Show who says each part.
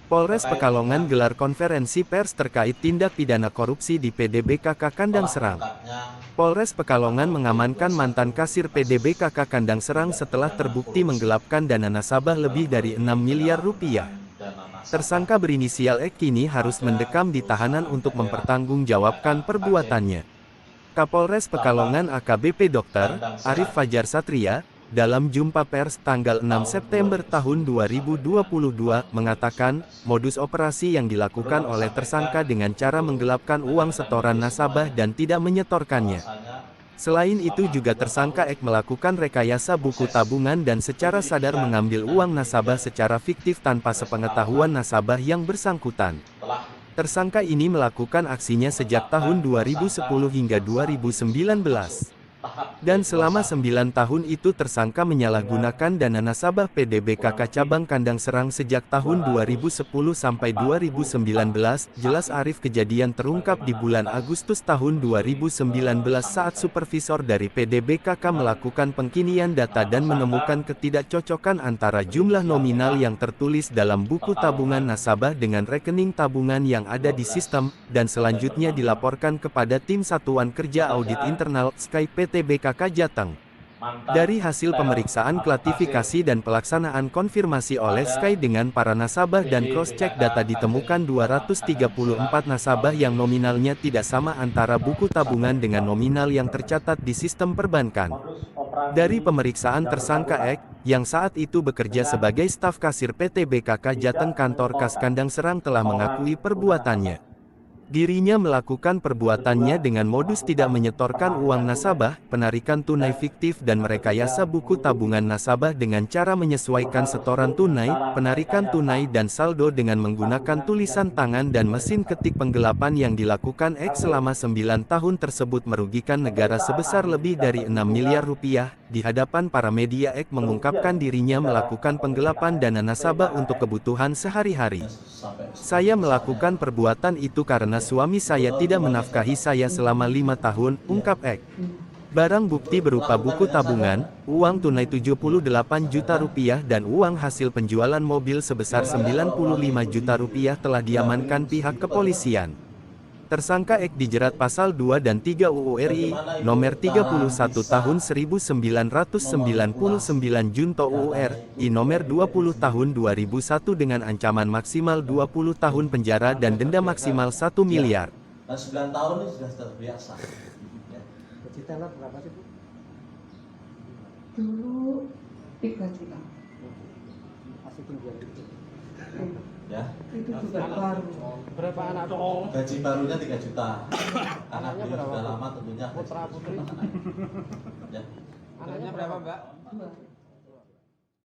Speaker 1: Polres Pekalongan gelar konferensi pers terkait tindak pidana korupsi di PDBKK Kandang Serang. Polres Pekalongan mengamankan mantan kasir PDBKK Kandang Serang setelah terbukti menggelapkan dana nasabah lebih dari 6 miliar rupiah. Tersangka berinisial X kini harus mendekam di tahanan untuk mempertanggungjawabkan perbuatannya. Kapolres Pekalongan AKBP Dr. Arif Fajar Satria, dalam jumpa pers tanggal 6 September tahun 2022, mengatakan, modus operasi yang dilakukan oleh tersangka dengan cara menggelapkan uang setoran nasabah dan tidak menyetorkannya. Selain itu juga tersangka X melakukan rekayasa buku tabungan dan secara sadar mengambil uang nasabah secara fiktif tanpa sepengetahuan nasabah yang bersangkutan. Tersangka ini melakukan aksinya sejak tahun 2010 hingga 2019. Dan selama 9 tahun itu tersangka menyalahgunakan dana nasabah PDBKK Cabang Kandang Serang sejak tahun 2010 sampai 2019. Jelas Arif kejadian terungkap di bulan Agustus tahun 2019 saat supervisor dari PDBKK melakukan pengkinian data dan menemukan ketidakcocokan antara jumlah nominal yang tertulis dalam buku tabungan nasabah dengan rekening tabungan yang ada di sistem, dan selanjutnya dilaporkan kepada tim Satuan Kerja Audit Internal SKY PTBKK Jateng. Dari hasil pemeriksaan klasifikasi dan pelaksanaan konfirmasi oleh SKY dengan para nasabah dan cross-check data ditemukan 234 nasabah yang nominalnya tidak sama antara buku tabungan dengan nominal yang tercatat di sistem perbankan. Dari pemeriksaan tersangka X, yang saat itu bekerja sebagai staf kasir PTBKK Jateng Kantor Kas Kandang Serang telah mengakui perbuatannya. Dirinya melakukan perbuatannya dengan modus tidak menyetorkan uang nasabah, penarikan tunai fiktif dan merekayasa buku tabungan nasabah dengan cara menyesuaikan setoran tunai, penarikan tunai dan saldo dengan menggunakan tulisan tangan dan mesin ketik. Penggelapan yang dilakukan X selama 9 tahun tersebut merugikan negara sebesar lebih dari 6 miliar rupiah. Di hadapan para media X mengungkapkan dirinya melakukan penggelapan dana nasabah untuk kebutuhan sehari-hari. Saya melakukan perbuatan itu karena suami saya tidak menafkahi saya selama 5 tahun, ungkap X. Barang bukti berupa buku tabungan, uang tunai 78 juta rupiah dan uang hasil penjualan mobil sebesar 95 juta rupiah telah diamankan pihak kepolisian. Tersangka X dijerat pasal 2 dan 3 UU RI, nomor 31 tahun 1999 junto UU RI nomor 20 tahun 2001 dengan ancaman maksimal 20 tahun penjara dan denda maksimal 1 miliar.
Speaker 2: Dan 9 tahun ini sudah terbiasa.
Speaker 3: Cicilannya berapa sih, Bu?
Speaker 4: Dulu 3 juta.
Speaker 3: Masih tinggi itu.
Speaker 2: Ya.
Speaker 4: Itu juga baru.
Speaker 3: Berapa anak?
Speaker 2: Gaji barunya 3 juta. Karena
Speaker 3: Anaknya
Speaker 2: beliau
Speaker 3: berapa?
Speaker 2: sudah lama tentunya.
Speaker 3: Putra putri.
Speaker 2: Ya.
Speaker 3: Anaknya berapa, Mbak?
Speaker 4: 2.